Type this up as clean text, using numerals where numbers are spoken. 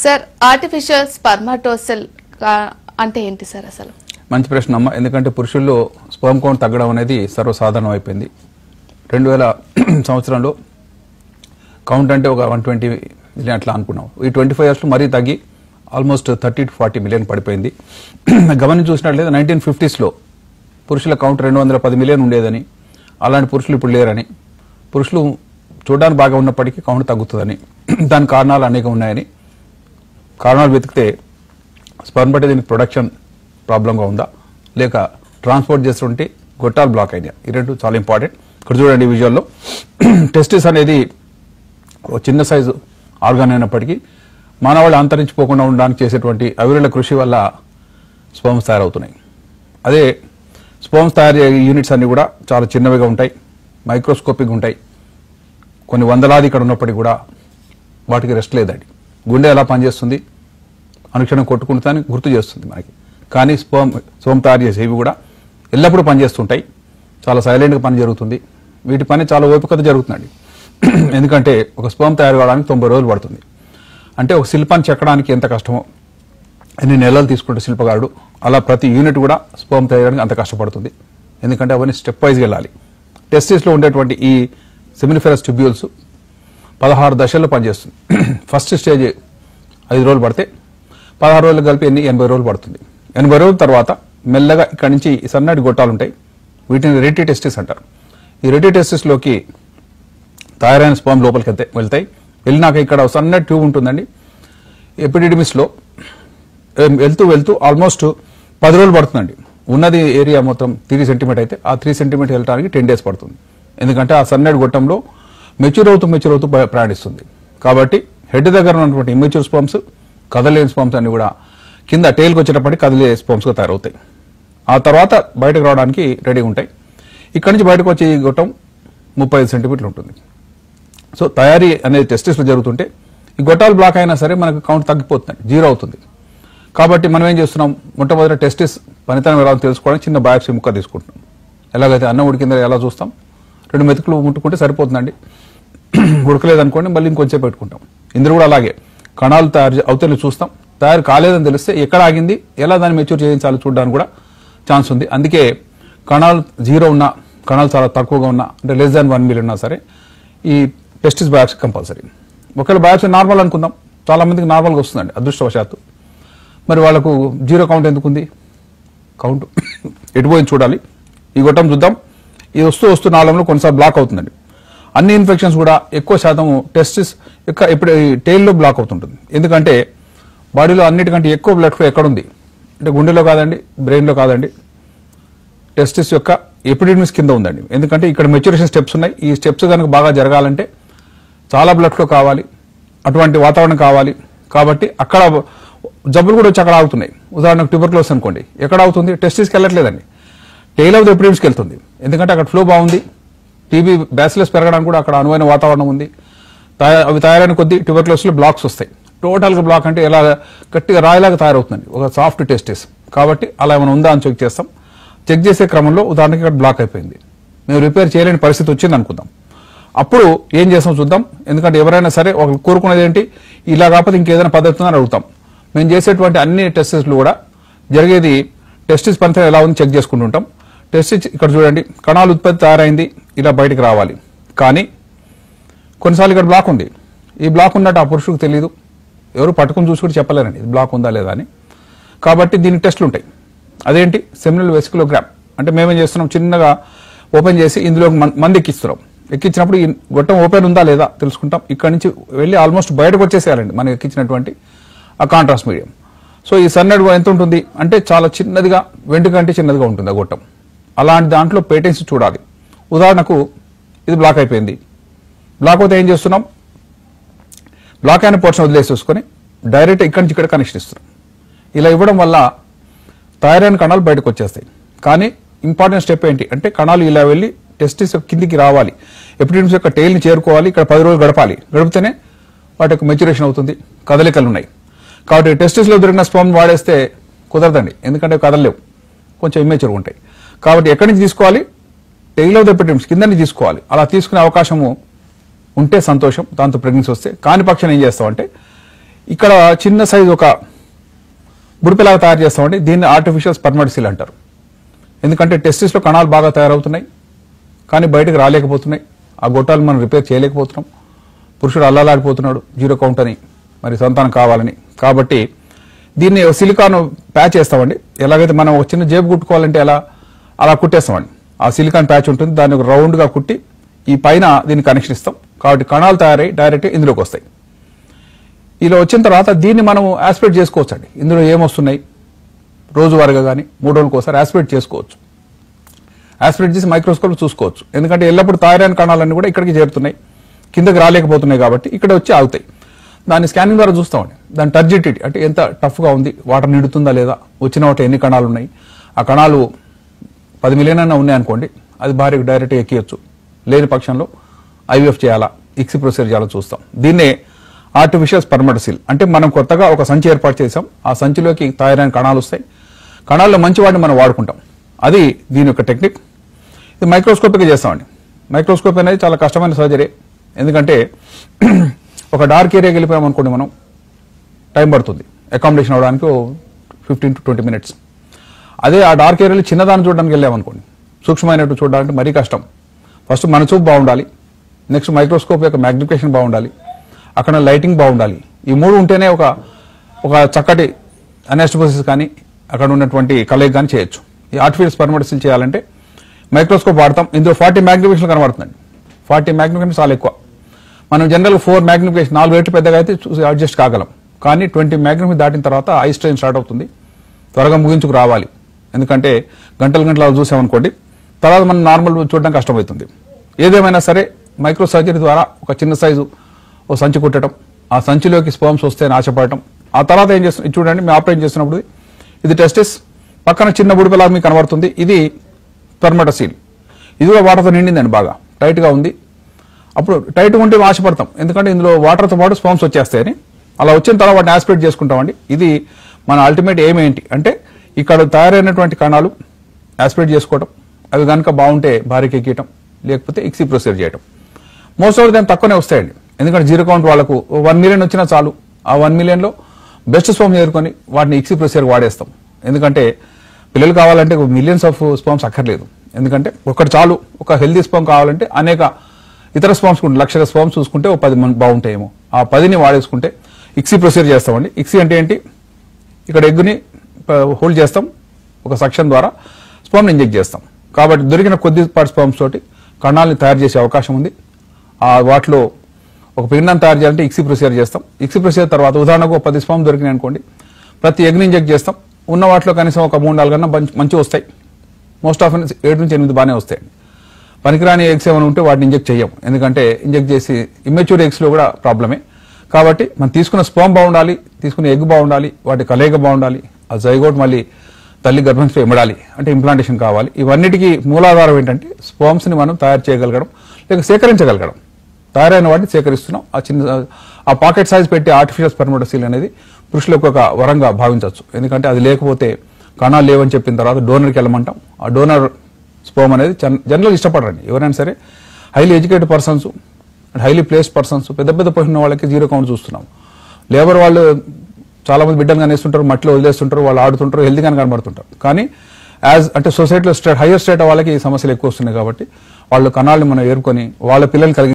Sir artificial స్పర్మాటోసెల్ అంటే ఏంటి sir అసలు? మంచి ప్రశ్న అమ్మ. ఎందుకంటే పురుషుల్లో స్పర్మ్ కౌంట్ తగ్గడం అనేది సర్వసాధారణం అయిపోయింది. 2000 సంవత్సరంలో కౌంట్ అంటే ఒక 120 మిలియన్ అట్లా అనుకున్నాం. ఈ 25 yearsలో మరీ తగ్గి ఆల్మోస్ట్ 30 to 40 మిలియన్ పడిపోయింది. గమనించి చూసినట్లయితే 1950sలో పురుషుల కౌంట్ 210 మిలియన్ ఉండేదని, అలాంటి పురుషులు ఇప్పుడు లేరని, పురుషులు చూడడానికి బాగా ఉన్నప్పటికీ కౌంట్ తగ్గుతుందని, దాని కారణాలు అనేక ఉన్నాయని, కారణాలు వెతికితే స్పర్మ్ బట్టి దీనికి ప్రొడక్షన్ ప్రాబ్లంగా ఉందా లేక ట్రాన్స్పోర్ట్ చేస్తుంటే గొట్టాలు బ్లాక్ అయినాయి, ఈ రెండు చాలా ఇంపార్టెంట్. ఇక్కడ చూడండి ఈ విజువల్లో టెస్టిస్ అనేది ఒక చిన్న సైజు ఆర్గాన్ అయినప్పటికీ మానవాళి అంతరించిపోకుండా ఉండడానికి చేసేటువంటి అవిరళ కృషి వల్ల స్పర్మ్స్ తయారవుతున్నాయి. అదే స్పర్మ్స్ తయారు యూనిట్స్ అన్ని కూడా చాలా చిన్నవిగా ఉంటాయి, మైక్రోస్కోపిక్గా ఉంటాయి. కొన్ని వందలాది ఇక్కడ ఉన్నప్పటికీ కూడా వాటికి రెస్ట్ లేదండి. గుండె ఎలా పనిచేస్తుంది, అనుక్షణం కొట్టుకుంటుందని గుర్తు చేస్తుంది మనకి. కానీ స్పర్మ్ తయారు చేసే ఇవి కూడా ఎల్లప్పుడూ పనిచేస్తుంటాయి, చాలా సైలెంట్గా పని జరుగుతుంది. వీటి పని చాలా ఓపికతో జరుగుతుందండి. ఎందుకంటే ఒక స్పర్మ్ తయారు కావడానికి 90 రోజులు పడుతుంది. అంటే ఒక శిల్పాన్ని చెక్కడానికి ఎంత కష్టమో ఎన్ని నెలలు తీసుకుంటే శిల్పకారుడు, అలా ప్రతి యూనిట్ కూడా స్పర్మ్ తయారడానికి అంత కష్టపడుతుంది. ఎందుకంటే అవన్నీ స్టెప్ వైజ్గా వెళ్ళాలి. టెస్టిస్లో ఉండేటువంటి ఈ సెమినిఫెరస్ ట్యూబ్యూల్స్ 16 దశల్లో పనిచేస్తుంది. ఫస్ట్ స్టేజ్ 5 రోజులు పడితే 16 రోజులు కలిపి 80 రోజులు పడుతుంది. 80 రోజుల తర్వాత మెల్లగా ఇక్కడి నుంచి సన్నటి గొట్టాలు ఉంటాయి, వీటిని రెటీ టెస్టిస్ అంటారు. ఈ రెటీ టెస్టిస్లోకి తయారైన స్పర్మ్ లోపలికి వెళ్తాయి. వెళ్ళినాక ఇక్కడ సన్నటి ట్యూబ్ ఉంటుందండి. ఎపిడిడిమిస్లో వెళ్తూ ఆల్మోస్ట్ 10 రోజులు పడుతుందండి. ఉన్నది ఏరియా మొత్తం 3 సెంటీమీటర్ అయితే ఆ 3 సెంటీమీటర్ వెళ్ళడానికి 10 days పడుతుంది. ఎందుకంటే ఆ సన్నటి గొట్టంలో మెచ్యూర్ అవుతూ ప్రయాణిస్తుంది. కాబట్టి హెడ్ దగ్గర ఉన్నటువంటి ఇమ్మెచ్యూర్ స్పర్మ్స్, కదలేని స్పర్మ్స్ అన్ని కూడా కింద టైల్కి వచ్చేటప్పటికి కదిలే స్పర్మ్స్గా తయారవుతాయి. ఆ తర్వాత బయటకు రావడానికి రెడీగా ఉంటాయి. ఇక్కడి నుంచి బయటకు వచ్చే ఈ గొట్టం 35 సెంటీమీటర్లు ఉంటుంది. సో తయారీ అనేది టెస్టిస్లో జరుగుతుంటే ఈ గొట్టాలు బ్లాక్ అయినా సరే మనకు కౌంట్ తగ్గిపోతుంది, 0 అవుతుంది. కాబట్టి మనం ఏం చేస్తున్నాం, మొట్టమొదటి టెస్టిస్ పనితనం ఎలా తెలుసుకోవడానికి చిన్న బయాప్సీ ముక్క తీసుకుంటున్నాం. ఎలాగైతే అన్నం ఉడికిందో ఎలా చూస్తాం, 2 మెతుకులు ముట్టుకుంటే సరిపోతుందండి. ఉడకలేదనుకోండి మళ్ళీ ఇంకొంచెం పెట్టుకుంటాం. ఇందులో కూడా అలాగే కణాలు తయారు అవుతే చూస్తాం, తయారు కాలేదని తెలిస్తే ఎక్కడ ఆగింది, ఎలా దాన్ని మెచ్యూర్ చేయించాలో చూడడానికి కూడా ఛాన్స్ ఉంది. అందుకే కణాలు 0 ఉన్నా, కణాలు చాలా తక్కువగా ఉన్నా, అంటే less than 1 million ఉన్నా సరే ఈ టెస్టిస్ బయాప్సీ కంపల్సరీ. ఒకవేళ బయాప్సీ నార్మల్ అనుకుందాం, చాలా మందికి నార్మల్గా వస్తుందండి అదృష్టవశాత్తు. మరి వాళ్ళకు 0 కౌంట్ ఎందుకుంది, కౌంట్ ఎటుపోయింది చూడాలి. ఈ గొట్టం చూద్దాం. ఇది వస్తూ నాళంలో కొన్నిసార్లు బ్లాక్ అవుతుందండి. అన్ని ఇన్ఫెక్షన్స్ కూడా ఎక్కువ శాతము టెస్టిస్ యొక్క ఇప్పుడు టెయిల్లో బ్లాక్ అవుతుంటుంది. ఎందుకంటే బాడీలో అన్నిటికంటే ఎక్కువ బ్లడ్ ఫ్లో ఎక్కడుంది అంటే గుండెలో కాదండి, బ్రెయిన్లో కాదండి, టెస్టిస్ యొక్క ఎపిడిడిమిస్ కింద ఉందండి. ఎందుకంటే ఇక్కడ మెచ్యూరేషన్ స్టెప్స్ ఉన్నాయి. ఈ స్టెప్స్ కనుక బాగా జరగాలంటే చాలా బ్లడ్ ఫ్లో కావాలి, అటువంటి వాతావరణం కావాలి. కాబట్టి అక్కడ జబ్బులు కూడా వచ్చి అక్కడ ఆగుతున్నాయి. ఉదాహరణకు ట్యూబర్క్లోసిస్ అనుకోండి, ఎక్కడ అవుతుంది, టెస్టిస్కి వెళ్ళట్లేదండి, టెయిల్ ఆఫ్ ద ఎపిడిడిమిస్కి వెళ్తుంది. ఎందుకంటే అక్కడ ఫ్లో బాగుంది, టీబీ బ్యాసిలస్ పెరగడానికి కూడా అక్కడ అనువైన వాతావరణం ఉంది. అవి తయారైన కొద్దీ ట్యూబర్క్లోసిస్లో బ్లాక్స్ వస్తాయి. టోటల్గా బ్లాక్ అంటే ఎలా గట్టిగా రాయిలాగా తయారవుతుందండి ఒక సాఫ్ట్ టెస్టిస్. కాబట్టి అలా ఏమైనా ఉందా అని చెక్ చేస్తాం. చెక్ చేసే క్రమంలో ఉదాహరణకి ఇక్కడ బ్లాక్ అయిపోయింది, మేము రిపేర్ చేయలేని పరిస్థితి వచ్చింది అనుకుందాం. అప్పుడు ఏం చేస్తాం చూద్దాం. ఎందుకంటే ఎవరైనా సరే ఒక కోరుకునేది ఏంటి, ఇలా కాకపోతే ఇంకేదైనా పద్ధతి అని అడుగుతాం. మేము చేసేటువంటి అన్ని టెస్టిస్లు కూడా జరిగేది టెస్టిస్ పనితనం ఎలా ఉంది చెక్ చేసుకుంటుంటాం. టెస్టిస్ ఇక్కడ చూడండి, కణాలు ఉత్పత్తి తయారైంది, ఇలా బయటకు రావాలి. కానీ కొన్నిసార్లు ఇక్కడ బ్లాక్ ఉంది. ఈ బ్లాక్ ఉన్నట్టు ఆ పురుషుడికి తెలియదు, ఎవరు పట్టుకుని చూసుకుని చెప్పలేరండి ఇది బ్లాక్ ఉందా లేదా అని. కాబట్టి దీనికి టెస్టులు ఉంటాయి. అదేంటి, సెమినల్ వెసికులోగ్రామ్. అంటే మేమేం చేస్తున్నాం, చిన్నగా ఓపెన్ చేసి ఇందులో మంది ఎక్కిస్తున్నాం. ఎక్కించినప్పుడు ఈ గొట్టం ఓపెన్ ఉందా లేదా తెలుసుకుంటాం. ఇక్కడ నుంచి వెళ్ళి ఆల్మోస్ట్ బయటకు వచ్చేసేయాలండి మనం ఎక్కించినటువంటి ఆ కాంట్రాస్ట్ మీడియం. సో ఈ సన్నడ్ ఎంత ఉంటుంది అంటే చాలా చిన్నదిగా, వెంట్రుకంటే చిన్నదిగా ఉంటుంది ఆ గొట్టం. అలాంటి దాంట్లో పేటెంట్స్ చూడాలి. ఉదాహరణకు ఇది బ్లాక్ అయిపోయింది, బ్లాక్ అవుతే ఏం చేస్తున్నాం, బ్లాక్ అయిన పోర్షన్ వదిలేసేసుకొని డైరెక్ట్ ఇక్కడి నుంచి ఇక్కడ కనెక్షన్ ఇస్తున్నాం. ఇలా ఇవ్వడం వల్ల తయారైన కణాలు బయటకు వచ్చేస్తాయి. కానీ ఇంపార్టెంట్ స్టెప్ ఏంటి అంటే కణాలు ఇలా వెళ్ళి టెస్టిస్ కిందికి రావాలి, ఎపిడిడిమిస్ యొక్క టెయిల్ని చేరుకోవాలి, ఇక్కడ 10 రోజులు గడపాలి. గడిపితేనే వాటి యొక్క మెచ్యూరేషన్ అవుతుంది, కదలికలు ఉన్నాయి. కాబట్టి టెస్టిస్లో దొరికిన స్పర్మ్ వాడేస్తే కుదరదండి, ఎందుకంటే కదలలేవు, కొంచెం ఇమ్మెచ్యూర్గా ఉంటాయి. కాబట్టి ఎక్కడి నుంచి తీసుకోవాలి, టెయిల్ ఆఫ్ ద ఎపిడిడిమిస్ కింద నుంచి తీసుకోవాలి. అలా తీసుకునే అవకాశము ఉంటే సంతోషం, దాంతో ప్రెగ్నెన్సీ వస్తే. కాని పక్షాన్ని ఏం చేస్తామంటే ఇక్కడ చిన్న సైజు ఒక బుడిపిలాగా తయారు చేస్తామండి. దీన్ని ఆర్టిఫిషియల్ స్పర్మటోసిల్ అంటారు. ఎందుకంటే టెస్టిస్లో కణాలు బాగా తయారవుతున్నాయి కానీ బయటకు రాలేకపోతున్నాయి. ఆ గొట్టాలు మనం రిపేర్ చేయలేకపోతున్నాం. పురుషుడు అల్లలాడిపోతున్నాడు జీరో కౌంట్ అని, మరి సంతానం కావాలని. కాబట్టి దీన్ని సిలికాన్ ప్యాచ్ వేస్తామండి. ఎలాగైతే మనం ఒక చిన్న జేబు కుట్టుకోవాలంటే అలా కుట్టేస్తామండి. ఆ సిలికాన్ ప్యాచ్ ఉంటుంది, దాన్ని ఒక రౌండ్గా కుట్టి ఈ పైన దీన్ని కనెక్షన్ ఇస్తాం. కాబట్టి కణాలు తయారై డైరెక్ట్ ఇందులోకి వస్తాయి. ఇలా వచ్చిన తర్వాత దీన్ని మనం యాస్పిరేట్ చేసుకోవచ్చు అండి. ఇందులో ఏమొస్తున్నాయి రోజువారీగా కానీ 3 రోజులకు ఒకసారి యాస్పిరేట్ చేసుకోవచ్చు. యాస్పిరేట్ చేసి మైక్రోస్కోప్ చూసుకోవచ్చు. ఎందుకంటే ఎల్లప్పుడు థైరాయిడ్ కణాలన్నీ కూడా ఇక్కడికి చేరుతున్నాయి, కిందకి రాలేకపోతున్నాయి కాబట్టి ఇక్కడ వచ్చి ఆగుతాయి. దాన్ని స్కానింగ్ ద్వారా చూస్తామండి. దాని టర్జిడిటీ అంటే ఎంత టఫ్గా ఉంది, వాటర్ నిండుతుందా లేదా, వచ్చిన వాటి ఎన్ని కణాలు ఉన్నాయి, ఆ కణాలు 10 మిలియన్ అయినా ఉన్నాయనుకోండి, అది భార్యకు డైరెక్ట్గా ఎక్కియచ్చు. లేని పక్షంలో ఐవీఎఫ్ చేయాలా, ఇక్సీ ప్రొసీజర్ చేయాలా చూస్తాం. దీన్నే ఆర్టిఫిషియల్ స్పర్మటోసిల్ అంటే మనం కొత్తగా ఒక సంచి ఏర్పాటు చేసాం. ఆ సంచిలోకి థైరాయిడ్ కణాలు వస్తాయి. కణాల్లో మంచి వాటిని మనం వాడుకుంటాం. అది దీని యొక్క టెక్నిక్. ఇది మైక్రోస్కోపిక్గా చేస్తామండి. మైక్రోస్కోప్ అనేది చాలా కష్టమైన సర్జరీ. ఎందుకంటే ఒక డార్క్ ఏరియాకి వెళ్ళిపోయాం అనుకోండి, మనం టైం పడుతుంది అకామిడేషన్ అవడానికి 15 to 20 minutes. అదే ఆ డార్క్ ఏరియాలో చిన్నదాన్ని చూడడానికి వెళ్ళామనుకోండి, సూక్ష్మమైనట్టు చూడడానికి మరీ కష్టం. ఫస్ట్ మన చూపు బాగుండాలి, నెక్స్ట్ మైక్రోస్కోప్ యొక్క మ్యాగ్నిఫికేషన్ బాగుండాలి, అక్కడ లైటింగ్ బాగుండాలి. ఈ 3 ఉంటేనే ఒక చక్కటి అనెస్టోమోసిస్ కానీ అక్కడ ఉన్నటువంటి కలయిక కానీ చేయొచ్చు. ఈ ఆర్టిఫిషియల్ స్పర్మటోసిల్ చేయాలంటే మైక్రోస్కోప్ వాడతాం. ఇందులో 40 మ్యాగ్నిఫికేషన్ కనబడుతుందండి. 40 మ్యాగ్నిఫికేషన్ చాలా ఎక్కువ. మనం జనరల్గా 4 మ్యాగ్నిఫికేషన్ 4 రెట్లు పెద్దగా అయితే చూసి అడ్జస్ట్ కాగలం. కానీ 20 మ్యాగ్నిఫికేషన్ దాటిన తర్వాత ఐ స్ట్రెయిన్ స్టార్ట్ అవుతుంది. త్వరగా ముగించుకు రావాలి. ఎందుకంటే గంటలు చూసామనుకోండి, తర్వాత మనం నార్మల్ చూడడం కష్టమవుతుంది. ఏదేమైనా సరే మైక్రో సర్జరీ ద్వారా ఒక చిన్న సైజు ఓ సంచి కుట్టడం, ఆ సంచిలోకి స్పర్మ్స్ వస్తాయని ఆశపడటం. ఆ తర్వాత ఏం చేస్తుంది చూడండి, మేము ఆపరేట్ చేస్తున్నప్పుడు ఇది టెస్టిస్, పక్కన చిన్న బుడిపిలాగా మీకు కనబడుతుంది, ఇది స్పర్మటోసిల్. ఇది కూడా వాటర్తో నిండిందండి, బాగా టైట్గా ఉంది. అప్పుడు టైట్గా ఉంటే ఆశపడతాం, ఎందుకంటే ఇందులో వాటర్తో పాటు స్పర్మ్స్ వచ్చేస్తాయని. అలా వచ్చిన తర్వాత వాటిని యాస్పిరేట్ చేసుకుంటామండి. ఇది మన అల్టిమేట్ ఎయిమ్ ఏంటి అంటే ఇక్కడ తయారైనటువంటి కణాలు యాస్పిరేట్ చేసుకోవడం, అవి కనుక బాగుంటే భార్యకి ఎక్కియటం, లేకపోతే ఇక్సీ ప్రొసీజర్ చేయడం. మోస్ట్ ఆఫ్ దెమ్ తక్కువనే వస్తాయండి. ఎందుకంటే జీరో కౌంట్ వాళ్ళకు 1 మిలియన్ వచ్చినా చాలు. ఆ 1 మిలియన్లో బెస్ట్ స్పర్మ్ చేరుకొని వాటిని ఇక్సీ ప్రొసీజర్ వాడేస్తాం. ఎందుకంటే పిల్లలు కావాలంటే మిలియన్స్ ఆఫ్ స్పర్మ్స్ అక్కర్లేదు. ఎందుకంటే ఒకటి చాలు. ఒక హెల్దీ స్పర్మ్ కావాలంటే అనేక ఇతర స్పర్మ్స్ లక్షల స్పర్మ్స్ చూసుకుంటే ఒక 10 బాగుంటాయేమో. ఆ 10ని వాడేసుకుంటే ఇక్సీ ప్రొసీజర్ చేస్తామండి. ఇక్సీ అంటే ఏంటి, ఇక్కడ ఎగ్గుని హోల్డ్ చేస్తాం, ఒక సక్షన్ ద్వారా స్పర్మ్ని ఇంజెక్ట్ చేస్తాం. కాబట్టి దొరికిన కొద్దిపాటి స్పర్మ్స్ తోటి కణాలని తయారు చేసే అవకాశం ఉంది. వాటిలో ఒక పిండాన్ని తయారు చేయాలంటే ఇక్సీ ప్రొసీజర్ చేస్తాం. ఇక్సీ ప్రొసీజర్ తర్వాత ఉదాహరణకు 10 స్పర్మ్ దొరికినాయి అనుకోండి, ప్రతి ఎగ్ని ఇంజెక్ట్ చేస్తాం. ఉన్న వాటిలో కనీసం ఒక 3-4 కన్నా మంచి వస్తాయి. మోస్ట్ ఆఫ్ 7 నుంచి 8 బాగానే వస్తాయి. పనికిరాని ఎగ్స్ ఏమైనా ఉంటే వాటిని ఇంజెక్ట్ చేయం, ఎందుకంటే ఇంజెక్ట్ చేసి ఇమ్మెచ్యూర్ ఎగ్స్లో కూడా ప్రాబ్లమే. కాబట్టి మనం తీసుకున్న స్పర్మ్ బాగుండాలి, తీసుకున్న ఎగ్ బాగుండాలి, వాటి కలయిక బాగుండాలి, ఆ జైగోట్ మళ్ళీ తల్లి గర్భంతో ఇమ్మడాలి, అంటే ఇంప్లాంటేషన్ కావాలి. ఇవన్నిటికీ మూలాధారం ఏంటంటే స్పర్మ్స్ని మనం తయారు చేయగలగడం, లేక సేకరించగలగడం. తయారైన వాటిని సేకరిస్తున్నాం. ఆ పాకెట్ సైజ్ పెట్టి ఆర్టిఫిషియల్ స్పర్మటోసిల్ అనేది పురుషులకు ఒక వరంగా భావించవచ్చు. ఎందుకంటే అది లేకపోతే కణాలు లేవని చెప్పిన తర్వాత డోనర్కి వెళ్ళమంటాం. ఆ డోనర్ స్పర్మ్ అనేది జనరల్గా ఇష్టపడరండి ఎవరైనా సరే. Highly educated persons, highly placed persons, పెద్ద పొజిషన్ వాళ్ళకి జీరో కౌంట్ చూస్తున్నాం. లేబర్ వాళ్ళు చాలా మంది బిడ్డలు కనేస్తుంటారు, మట్టిలో వదిలేస్తుంటారు, వాళ్ళు ఆడుతుంటారు, హెల్తీగానే కనబడుతుంటారు. కానీ అంటే సొసైటీలో హైయర్ స్టేట్ వాళ్ళకి ఈ సమస్యలు ఎక్కువ వస్తున్నాయి. కాబట్టి వాళ్ళు కణాలను మనం ఏరుకొని వాళ్ళ పిల్లలు కలిగి